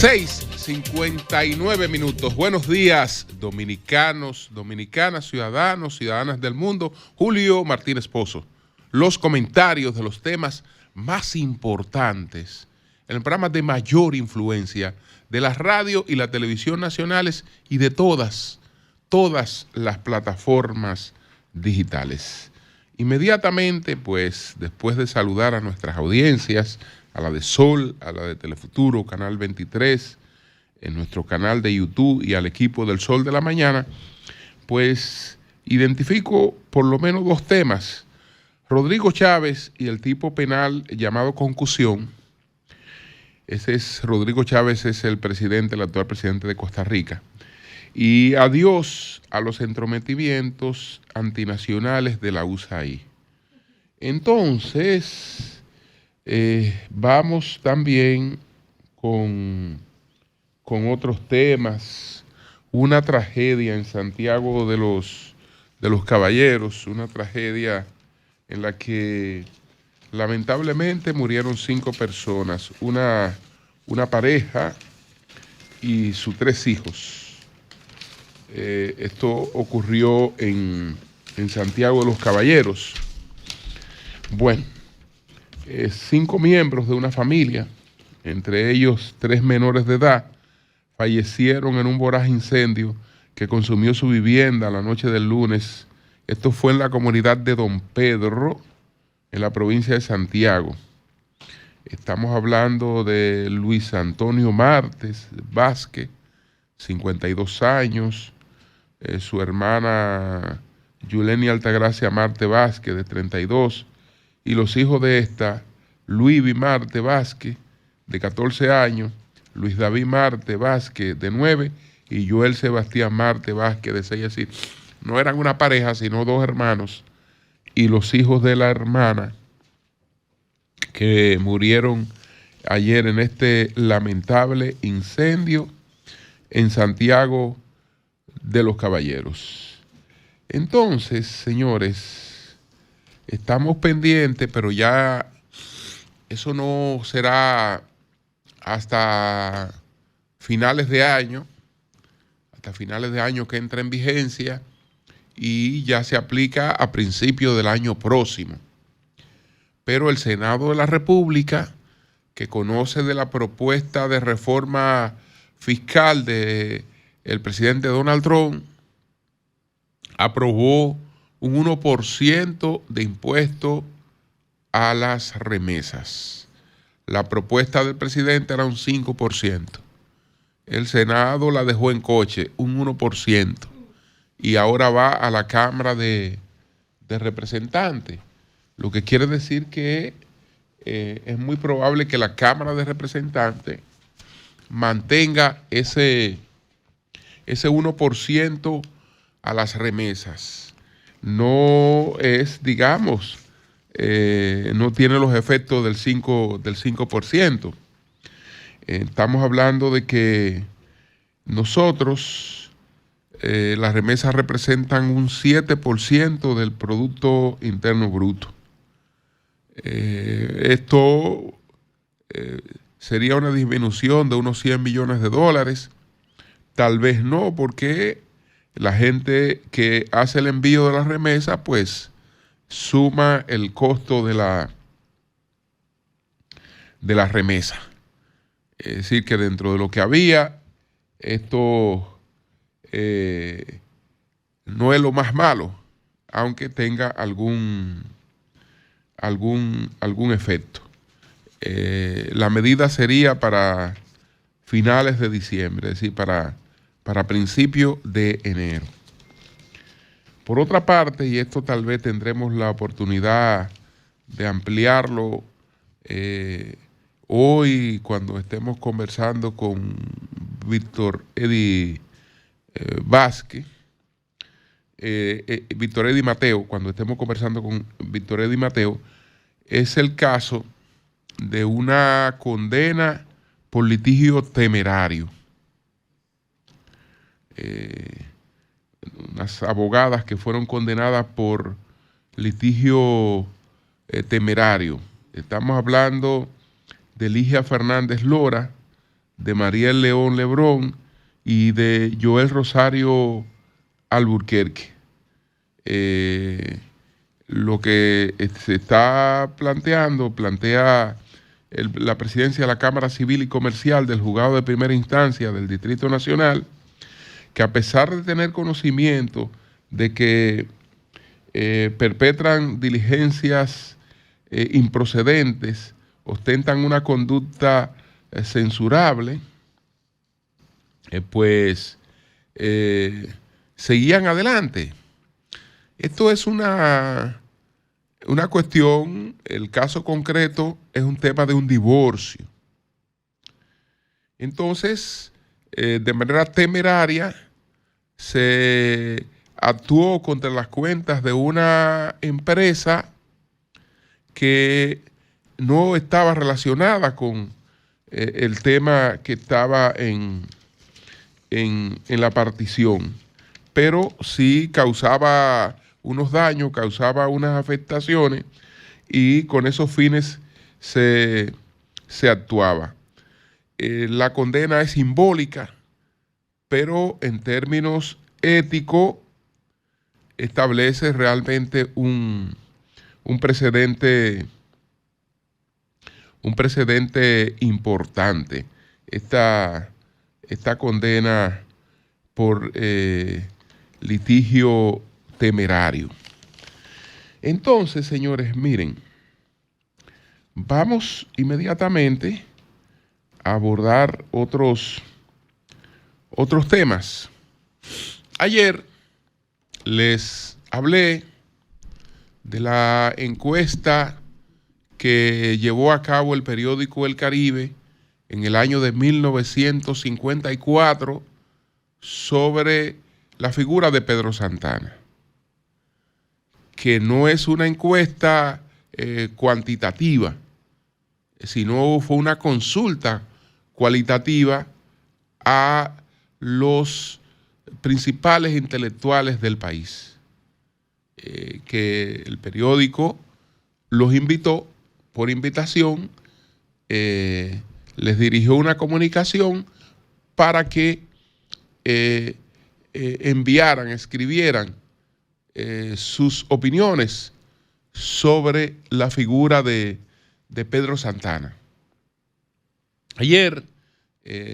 6:59. Buenos días, dominicanos, dominicanas, ciudadanos, ciudadanas del mundo. Julio Martínez Pozo. Los comentarios de los temas más importantes en el programa de mayor influencia de la radio y la televisión nacionales y de todas las plataformas digitales. Inmediatamente, pues, después de saludar a nuestras audiencias, a la de Sol, a la de Telefuturo, Canal 23, en nuestro canal de YouTube y al equipo del Sol de la Mañana, pues identifico por lo menos dos temas. Rodrigo Chávez y el tipo penal llamado concusión. Rodrigo Chávez es el actual presidente de Costa Rica. Y adiós a los entrometimientos antinacionales de la USAID. Entonces, vamos también con otros temas. Una tragedia en Santiago de los Caballeros, una tragedia en la que lamentablemente murieron 5 personas, una pareja y sus 3 hijos. Esto ocurrió en Santiago de los Caballeros. Bueno, 5 miembros de una familia, entre ellos 3 menores de edad, fallecieron en un voraz incendio que consumió su vivienda la noche del lunes. Esto fue en la comunidad de Don Pedro, en la provincia de Santiago. Estamos hablando de Luis Antonio Martes Vázquez, 52 años, su hermana Yuleni Altagracia Marte Vázquez, de 32, y los hijos de esta, Luis Marte Vázquez, de 14 años, Luis David Marte Vázquez, de 9, y Joel Sebastián Marte Vázquez, de 6. Así, no eran una pareja, sino 2 hermanos, y los hijos de la hermana que murieron ayer en este lamentable incendio en Santiago de los Caballeros. Entonces, señores, estamos pendientes, pero ya eso no será hasta finales de año, que entra en vigencia y ya se aplica a principios del año próximo. Pero el Senado de la República, que conoce de la propuesta de reforma fiscal del presidente Donald Trump, aprobó un 1% de impuesto a las remesas. La propuesta del presidente era un 5%. El Senado la dejó en coche, un 1%. Y ahora va a la Cámara de Representantes. Lo que quiere decir que es muy probable que la Cámara de Representantes mantenga ese 1% a las remesas. No es, digamos, no tiene los efectos del 5%. Estamos hablando de que nosotros, las remesas representan un 7% del Producto Interno Bruto. Esto sería una disminución de unos $100 millones. Tal vez no, porque la gente que hace el envío de la remesa, pues suma el costo de la remesa. Es decir, que dentro de lo que había, esto no es lo más malo, aunque tenga algún efecto. La medida sería para finales de diciembre, es decir, para principios de enero. Por otra parte, y esto tal vez tendremos la oportunidad de ampliarlo hoy cuando estemos conversando con Víctor Edi Vázquez, Víctor Edi Mateo, cuando estemos conversando con Víctor Edi Mateo, es el caso de una condena por litigio temerario. Unas abogadas que fueron condenadas por litigio temerario. Estamos hablando de Ligia Fernández Lora, de Mariel León Lebrón y de Joel Rosario Alburquerque. Lo que se está plantea la presidencia de la Cámara Civil y Comercial del Juzgado de Primera Instancia del Distrito Nacional, que a pesar de tener conocimiento de que perpetran diligencias improcedentes, ostentan una conducta censurable, seguían adelante. Esto es una cuestión, el caso concreto es un tema de un divorcio. Entonces, de manera temeraria, se actuó contra las cuentas de una empresa que no estaba relacionada con el tema que estaba en la partición, pero sí causaba unos daños, causaba unas afectaciones y con esos fines se actuaba. La condena es simbólica, pero en términos éticos establece realmente un precedente importante. Esta condena por litigio temerario. Entonces, señores, miren, vamos inmediatamente a abordar otros temas. Ayer les hablé de la encuesta que llevó a cabo el periódico El Caribe en el año de 1954 sobre la figura de Pedro Santana, que no es una encuesta cuantitativa, sino fue una consulta cualitativa a los principales intelectuales del país, que el periódico los invitó por invitación, les dirigió una comunicación para que escribieran sus opiniones sobre la figura de Pedro Santana. Ayer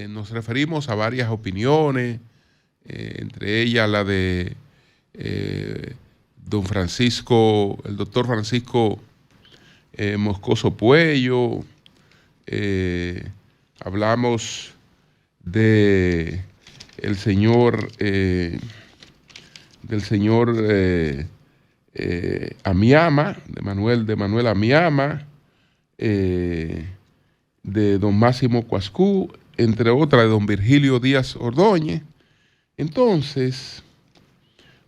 nos referimos a varias opiniones, entre ellas la de el doctor Francisco Moscoso Puello. Hablamos de del señor Amiama, de Manuel Amiama, de don Máximo Cuascú, entre otras de don Virgilio Díaz Ordóñez. Entonces,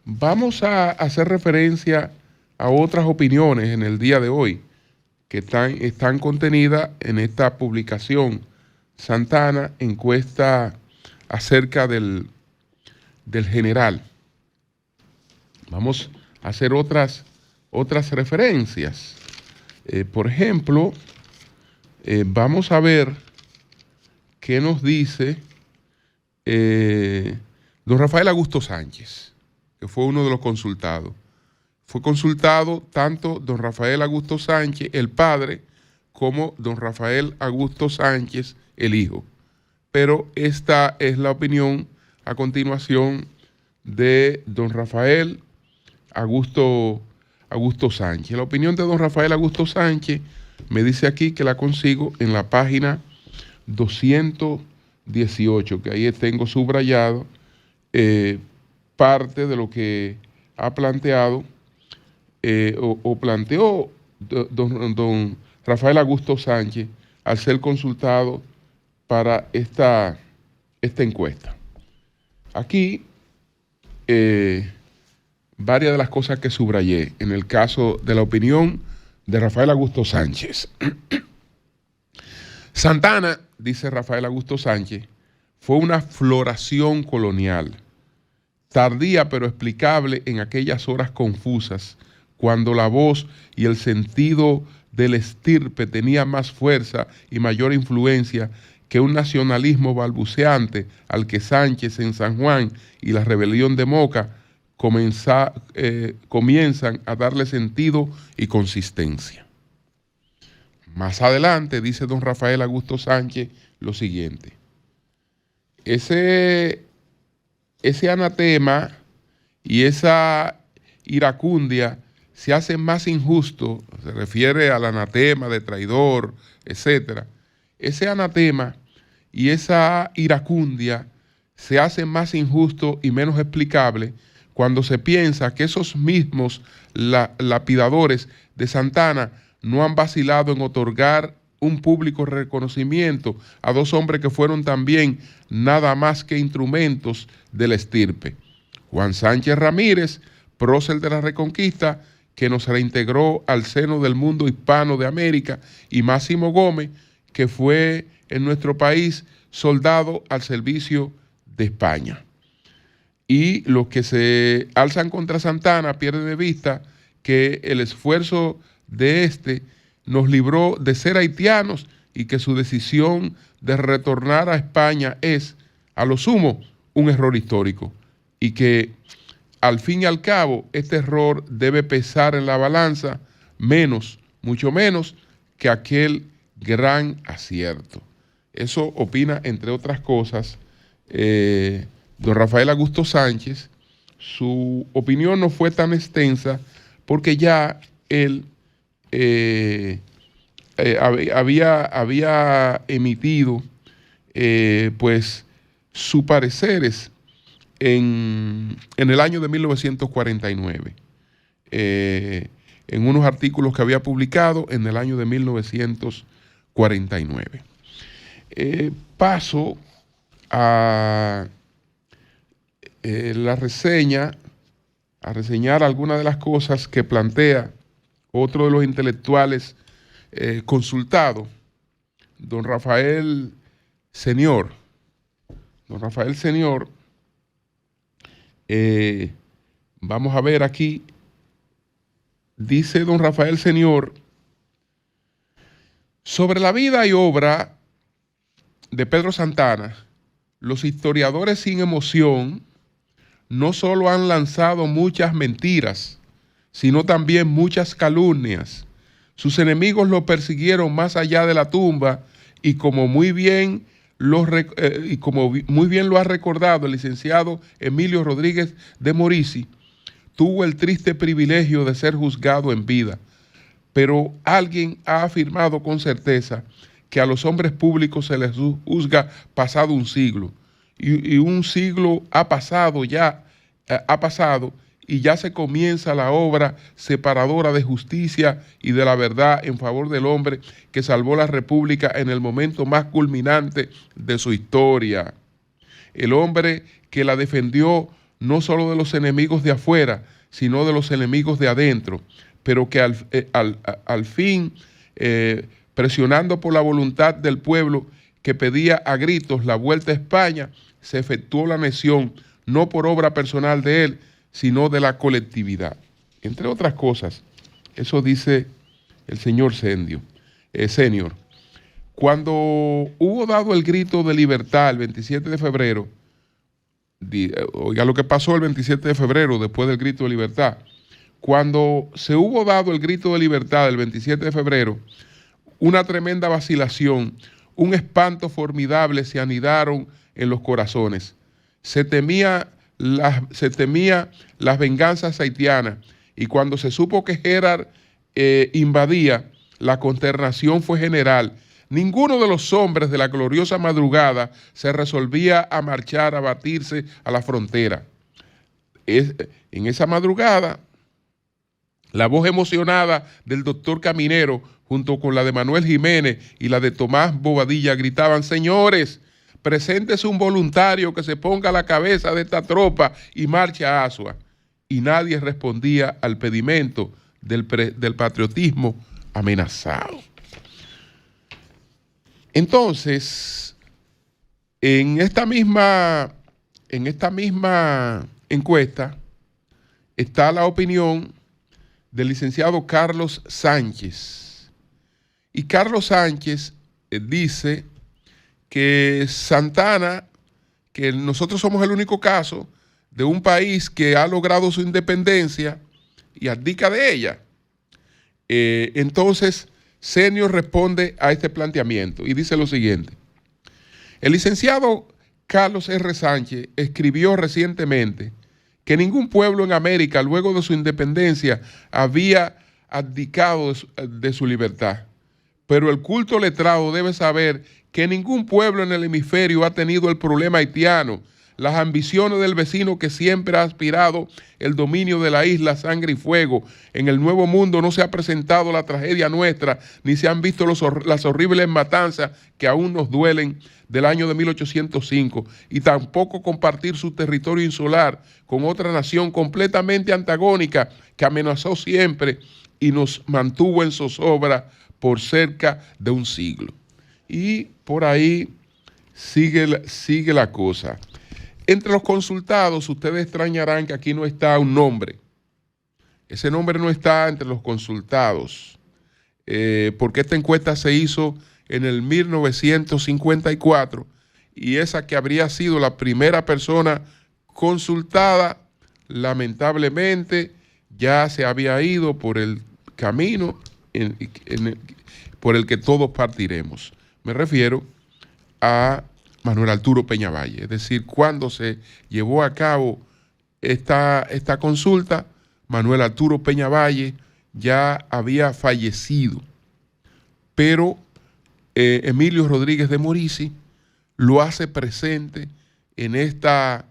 vamos a hacer referencia a otras opiniones en el día de hoy que están contenidas en esta publicación Santana, encuesta acerca del general. Vamos a hacer otras referencias. Por ejemplo, vamos a ver qué nos dice don Rafael Augusto Sánchez, que fue uno de los consultados. Fue consultado tanto don Rafael Augusto Sánchez, el padre, como don Rafael Augusto Sánchez, el hijo. Pero esta es la opinión a continuación de don Rafael Augusto Sánchez. La opinión de don Rafael Augusto Sánchez me dice aquí que la consigo en la página 218, que ahí tengo subrayado parte de lo que ha planteado planteó don Rafael Augusto Sánchez al ser consultado para esta encuesta. Aquí varias de las cosas que subrayé en el caso de la opinión de Rafael Augusto Sánchez. Santana, dice Rafael Augusto Sánchez, fue una floración colonial, tardía pero explicable en aquellas horas confusas, cuando la voz y el sentido del estirpe tenía más fuerza y mayor influencia que un nacionalismo balbuceante al que Sánchez en San Juan y la rebelión de Moca comienzan a darle sentido y consistencia. Más adelante dice don Rafael Augusto Sánchez lo siguiente: ese anatema y esa iracundia se hace más injusto, se refiere al anatema de traidor, etc. Ese anatema y esa iracundia se hace más injusto y menos explicable cuando se piensa que esos mismos lapidadores de Santana no han vacilado en otorgar un público reconocimiento a dos hombres que fueron también nada más que instrumentos de la estirpe. Juan Sánchez Ramírez, prócer de la Reconquista, que nos reintegró al seno del mundo hispano de América, y Máximo Gómez, que fue en nuestro país soldado al servicio de España. Y los que se alzan contra Santana pierden de vista que el esfuerzo de este nos libró de ser haitianos y que su decisión de retornar a España es, a lo sumo, un error histórico, y que al fin y al cabo este error debe pesar en la balanza mucho menos que aquel gran acierto. Eso opina, entre otras cosas, don Rafael Augusto Sánchez. Su opinión no fue tan extensa porque ya él había emitido pues sus pareceres en el año de 1949, en unos artículos que había publicado en el año de 1949. Paso a la reseña, a reseñar algunas de las cosas que plantea otro de los intelectuales consultados, don Rafael Senior. Don Rafael Senior, vamos a ver aquí, dice don Rafael Senior, sobre la vida y obra de Pedro Santana, los historiadores sin emoción no solo han lanzado muchas mentiras, sino también muchas calumnias. Sus enemigos lo persiguieron más allá de la tumba y como muy bien lo ha recordado el licenciado Emilio Rodríguez de Morici, tuvo el triste privilegio de ser juzgado en vida. Pero alguien ha afirmado con certeza que a los hombres públicos se les juzga pasado un siglo. Y un siglo ha pasado y ya se comienza la obra separadora de justicia y de la verdad en favor del hombre que salvó la República en el momento más culminante de su historia. El hombre que la defendió no solo de los enemigos de afuera, sino de los enemigos de adentro, pero que al fin, presionando por la voluntad del pueblo que pedía a gritos la vuelta a España, se efectuó la anexión, no por obra personal de él, sino de la colectividad. Entre otras cosas, eso dice el señor Senior. Cuando hubo dado el grito de libertad el 27 de febrero, oiga lo que pasó el 27 de febrero después del grito de libertad. Cuando se hubo dado el grito de libertad el 27 de febrero, una tremenda vacilación, un espanto formidable se anidaron en los corazones. Se temía las venganzas haitianas, y cuando se supo que Gerard invadía, la consternación fue general. Ninguno de los hombres de la gloriosa madrugada se resolvía a marchar, a batirse a la frontera. En esa madrugada, la voz emocionada del doctor Caminero, junto con la de Manuel Jiménez y la de Tomás Bobadilla, gritaban: señores, preséntese un voluntario que se ponga a la cabeza de esta tropa y marche a Azua. Y nadie respondía al pedimento del patriotismo amenazado. Entonces, en esta misma encuesta está la opinión del licenciado Carlos Sánchez. Y Carlos Sánchez dice que Santana, que nosotros somos el único caso de un país que ha logrado su independencia y abdica de ella. Entonces, Senior responde a este planteamiento y dice lo siguiente. El licenciado Carlos R. Sánchez escribió recientemente que ningún pueblo en América, luego de su independencia, había abdicado de su libertad. Pero el culto letrado debe saber que ningún pueblo en el hemisferio ha tenido el problema haitiano, las ambiciones del vecino que siempre ha aspirado el dominio de la isla, sangre y fuego. En el Nuevo Mundo no se ha presentado la tragedia nuestra, ni se han visto las horribles matanzas que aún nos duelen del año de 1805, y tampoco compartir su territorio insular con otra nación completamente antagónica que amenazó siempre y nos mantuvo en zozobra por cerca de un siglo. Y por ahí sigue la cosa. Entre los consultados, ustedes extrañarán que aquí no está un nombre. Ese nombre no está entre los consultados, porque esta encuesta se hizo en el 1954 y esa que habría sido la primera persona consultada, lamentablemente, ya se había ido por el camino por el que todos partiremos. Me refiero a Manuel Arturo Peñavalle. Es decir, cuando se llevó a cabo esta consulta, Manuel Arturo Peñavalle ya había fallecido, pero Emilio Rodríguez de Morici lo hace presente en esta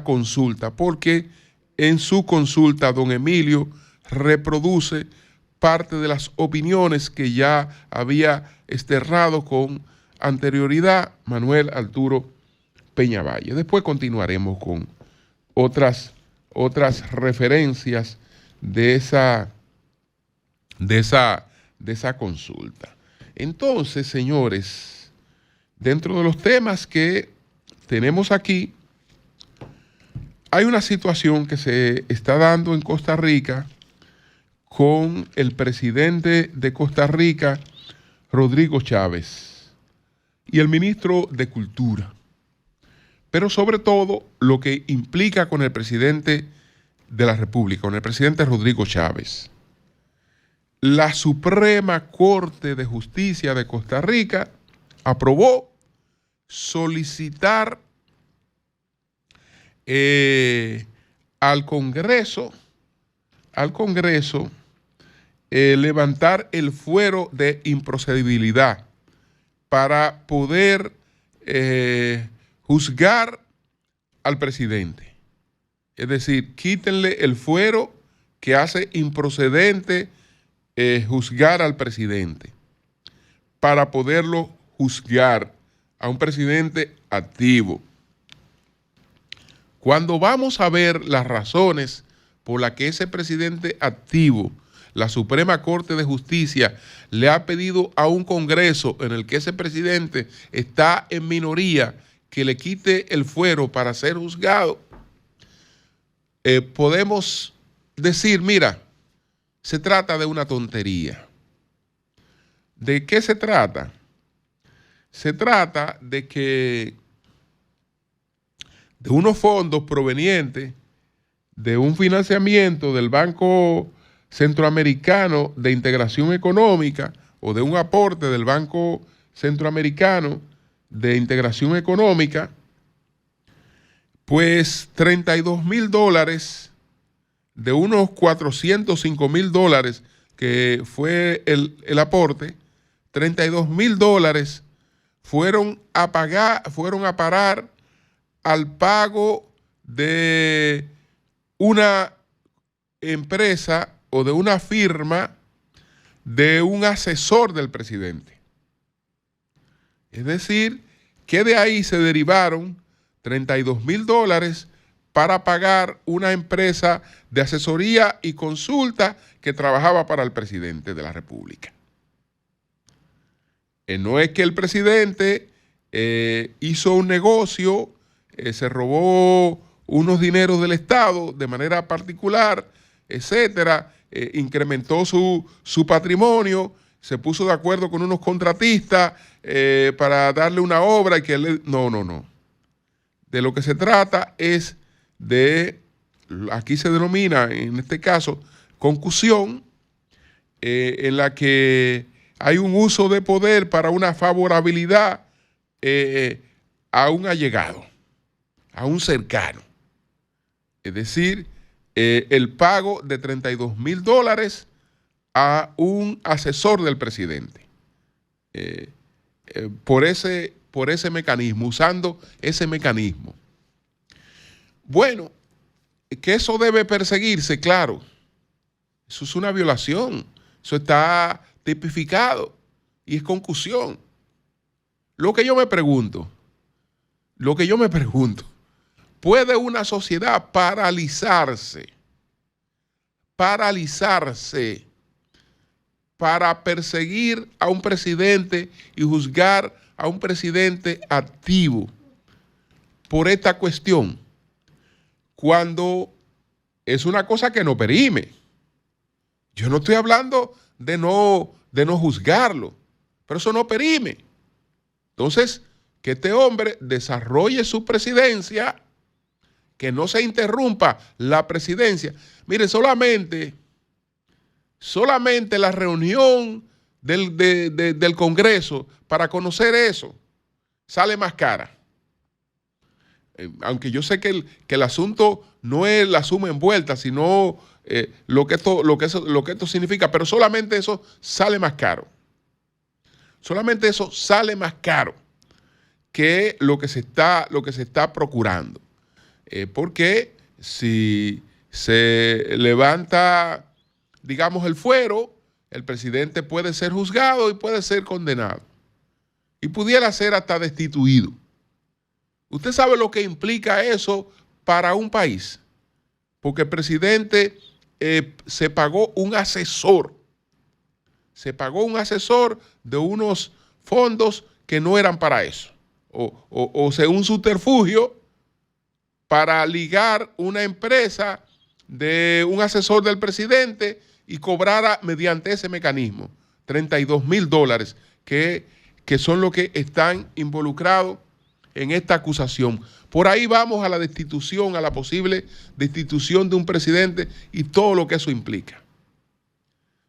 consulta, porque en su consulta don Emilio reproduce parte de las opiniones que ya había externado con anterioridad Manuel Arturo Peñavalle. Después continuaremos con otras referencias de esa consulta. Entonces, señores, dentro de los temas que tenemos aquí, hay una situación que se está dando en Costa Rica con el presidente de Costa Rica, Rodrigo Chávez, y el ministro de Cultura. Pero sobre todo lo que implica con el presidente de la República, con el presidente Rodrigo Chávez. La Suprema Corte de Justicia de Costa Rica aprobó solicitar al Congreso levantar el fuero de improcedibilidad para poder juzgar al presidente. Es decir, quítenle el fuero que hace improcedente juzgar al presidente para poderlo juzgar a un presidente activo. Cuando vamos a ver las razones por las que ese presidente activo, la Suprema Corte de Justicia le ha pedido a un Congreso en el que ese presidente está en minoría que le quite el fuero para ser juzgado, podemos decir, mira, se trata de una tontería. ¿De qué se trata? Se trata de unos fondos provenientes de un financiamiento del Banco Centroamericano de Integración Económica o de un aporte del Banco Centroamericano de Integración Económica, pues $32,000 de unos $405,000 que fue el aporte, $32,000 fueron a parar al pago de una empresa o de una firma de un asesor del presidente. Es decir, que de ahí se derivaron $32,000 para pagar una empresa de asesoría y consulta que trabajaba para el presidente de la República. No es que el presidente hizo un negocio, se robó unos dineros del Estado de manera particular, etcétera, incrementó su patrimonio, se puso de acuerdo con unos contratistas para darle una obra y que no. De lo que se trata es de, aquí se denomina, en este caso, concusión, en la que hay un uso de poder para una favorabilidad a un allegado, a un cercano. Es decir, el pago de $32,000 a un asesor del presidente. Por ese mecanismo, usando ese mecanismo. Bueno, que eso debe perseguirse, claro. Eso es una violación. Eso está tipificado y es concusión. Lo que yo me pregunto, ¿puede una sociedad paralizarse para perseguir a un presidente y juzgar a un presidente activo por esta cuestión, cuando es una cosa que no perime? Yo no estoy hablando de no juzgarlo, pero eso no perime. Entonces, que este hombre desarrolle su presidencia, que no se interrumpa la presidencia. Mire, solamente la reunión del Congreso para conocer eso sale más cara. Aunque yo sé que el asunto no es la suma envuelta, sino lo que esto significa, pero solamente eso sale más caro. Solamente eso sale más caro que lo que se está procurando. Porque si se levanta, digamos, el fuero, el presidente puede ser juzgado y puede ser condenado. Y pudiera ser hasta destituido. ¿Usted sabe lo que implica eso para un país? Porque el presidente se pagó un asesor. Se pagó un asesor de unos fondos que no eran para eso. O sea, un subterfugio para ligar una empresa de un asesor del presidente y cobrara mediante ese mecanismo $32,000, que son los que están involucrados en esta acusación. Por ahí vamos a la destitución, a la posible destitución de un presidente y todo lo que eso implica.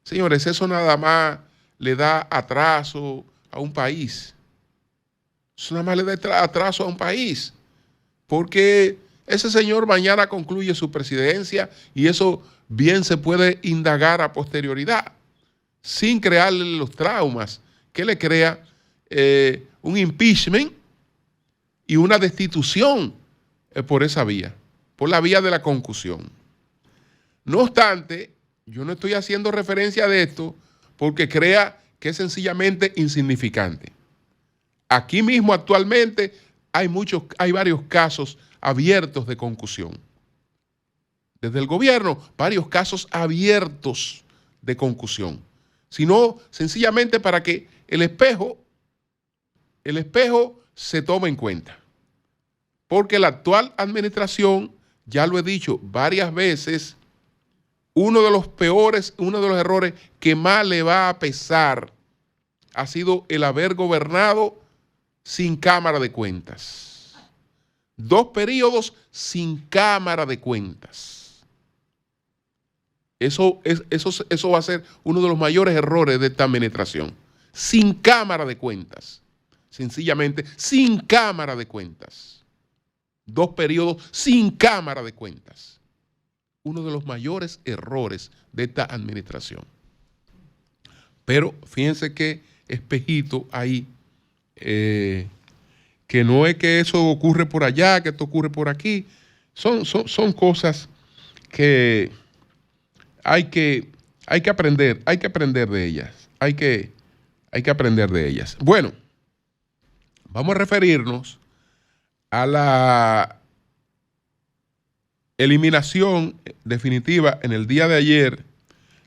Señores, eso nada más le da atraso a un país. Eso nada más le da atraso a un país. Porque ese señor mañana concluye su presidencia y eso bien se puede indagar a posterioridad, sin crearle los traumas que le crea un impeachment y una destitución por esa vía, por la vía de la concusión. No obstante, yo no estoy haciendo referencia de esto porque crea que es sencillamente insignificante. Aquí mismo actualmente hay varios casos abiertos de concusión. Desde el gobierno, varios casos abiertos de concusión. Sino sencillamente para que el espejo se tome en cuenta. Porque la actual administración, ya lo he dicho varias veces, uno de los errores que más le va a pesar ha sido el haber gobernado sin Cámara de Cuentas. 2 periodos sin Cámara de Cuentas. Eso va a ser uno de los mayores errores de esta administración. Sin Cámara de Cuentas. Sencillamente, sin Cámara de Cuentas. 2 periodos sin Cámara de Cuentas. Uno de los mayores errores de esta administración. Pero fíjense que espejito ahí, que no es que eso ocurre por allá, que esto ocurre por aquí. Son cosas que hay que aprender de ellas. Hay que aprender de ellas. Bueno, vamos a referirnos a la eliminación definitiva en el día de ayer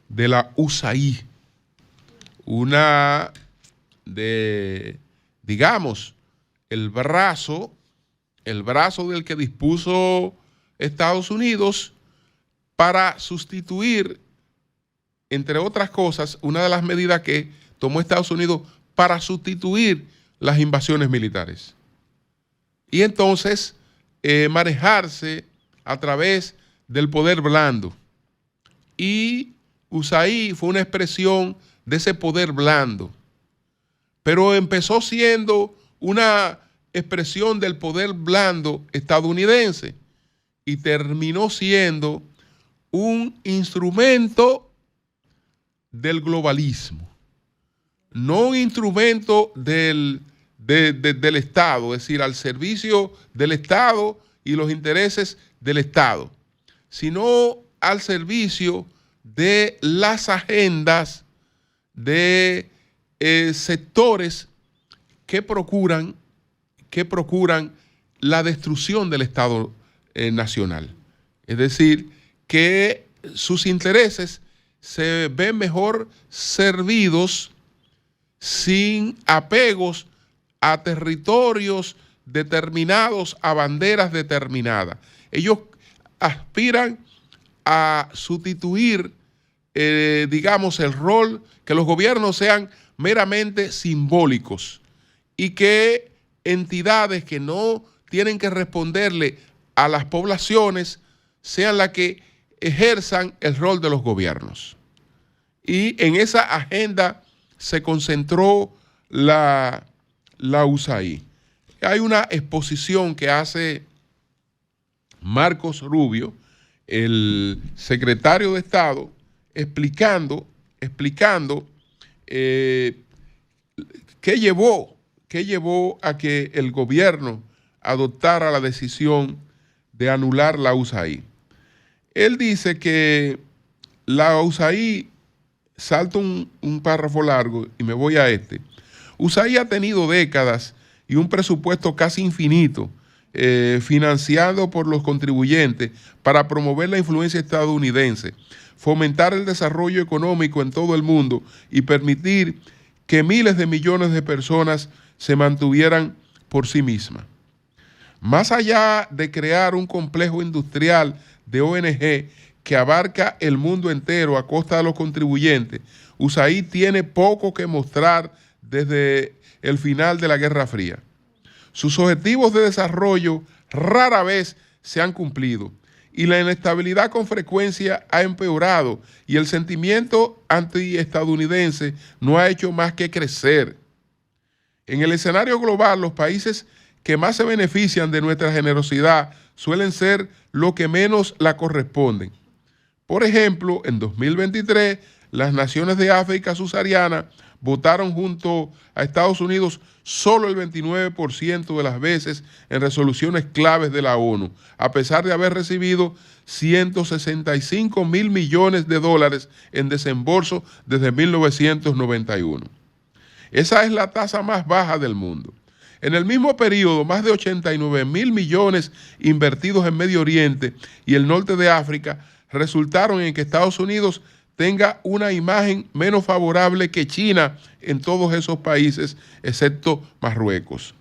de la USAID. Una de, digamos, el brazo del que dispuso Estados Unidos para sustituir, entre otras cosas, una de las medidas que tomó Estados Unidos para sustituir las invasiones militares. Y entonces manejarse a través del poder blando. Y USAID fue una expresión de ese poder blando. Pero empezó siendo una expresión del poder blando estadounidense y terminó siendo un instrumento del globalismo, no un instrumento del Estado, es decir, al servicio del Estado y los intereses del Estado, sino al servicio de las agendas de sectores que procuran la destrucción del Estado nacional. Es decir, que sus intereses se ven mejor servidos sin apegos a territorios determinados, a banderas determinadas. Ellos aspiran a sustituir, digamos, el rol, que los gobiernos sean meramente simbólicos y que entidades que no tienen que responderle a las poblaciones sean las que ejerzan el rol de los gobiernos. Y en esa agenda se concentró la USAID. Hay una exposición que hace Marcos Rubio, el secretario de Estado, explicando qué llevó a que el gobierno adoptara la decisión de anular la USAID. Él dice que la USAID, salto un párrafo largo y me voy a este. USAID ha tenido décadas y un presupuesto casi infinito financiado por los contribuyentes para promover la influencia estadounidense, fomentar el desarrollo económico en todo el mundo y permitir que miles de millones de personas se mantuvieran por sí mismas. Más allá de crear un complejo industrial de ONG que abarca el mundo entero a costa de los contribuyentes, USAID tiene poco que mostrar desde el final de la Guerra Fría. Sus objetivos de desarrollo rara vez se han cumplido y la inestabilidad con frecuencia ha empeorado y el sentimiento antiestadounidense no ha hecho más que crecer. En el escenario global, los países que más se benefician de nuestra generosidad suelen ser los que menos la corresponden. Por ejemplo, en 2023, las naciones de África subsahariana votaron junto a Estados Unidos solo el 29% de las veces en resoluciones claves de la ONU, a pesar de haber recibido 165 mil millones de dólares en desembolso desde 1991. Esa es la tasa más baja del mundo. En el mismo periodo, más de 89 mil millones invertidos en Medio Oriente y el norte de África resultaron en que Estados Unidos tenga una imagen menos favorable que China en todos esos países, excepto Marruecos.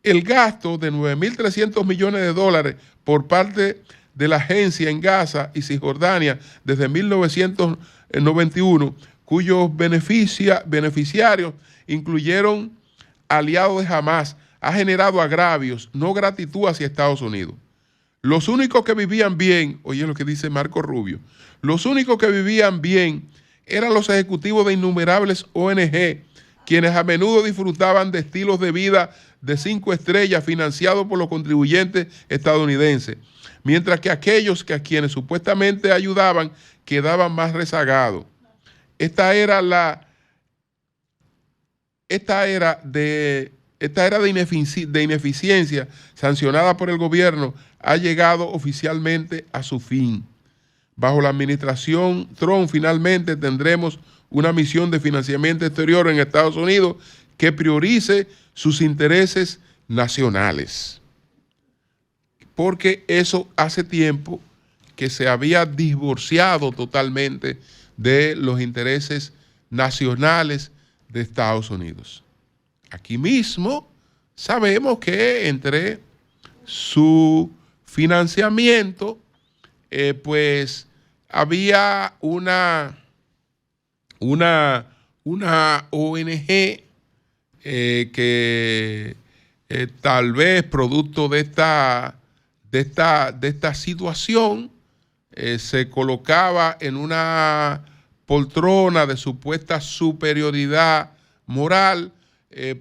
El gasto de 9.300 millones de dólares por parte de la agencia en Gaza y Cisjordania desde 1991, cuyos beneficiarios incluyeron aliados de Hamas, ha generado agravios, no gratitud hacia Estados Unidos. Los únicos que vivían bien, oye lo que dice Marco Rubio, los únicos que vivían bien eran los ejecutivos de innumerables ONG, quienes a menudo disfrutaban de estilos de vida de 5 estrellas financiados por los contribuyentes estadounidenses, mientras que aquellos que a quienes supuestamente ayudaban quedaban más rezagados. Esta era de ineficiencia sancionada por el gobierno ha llegado oficialmente a su fin. Bajo la administración Trump finalmente tendremos una misión de financiamiento exterior en Estados Unidos que priorice sus intereses nacionales. Porque eso hace tiempo que se había divorciado totalmente de los intereses nacionales de Estados Unidos. Aquí mismo sabemos que entre su financiamiento, pues había una una ONG que tal vez producto de esta situación se colocaba en una poltrona de supuesta superioridad moral,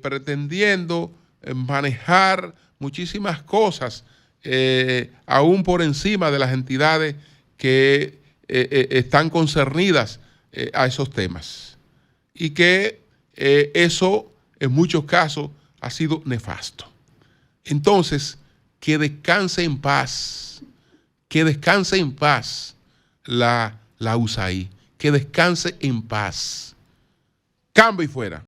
pretendiendo manejar muchísimas cosas, aún por encima de las entidades que están concernidas a esos temas. Y que eso, en muchos casos, ha sido nefasto. Entonces, que descanse en paz, la USAID, que descanse en paz. Cambio y fuera.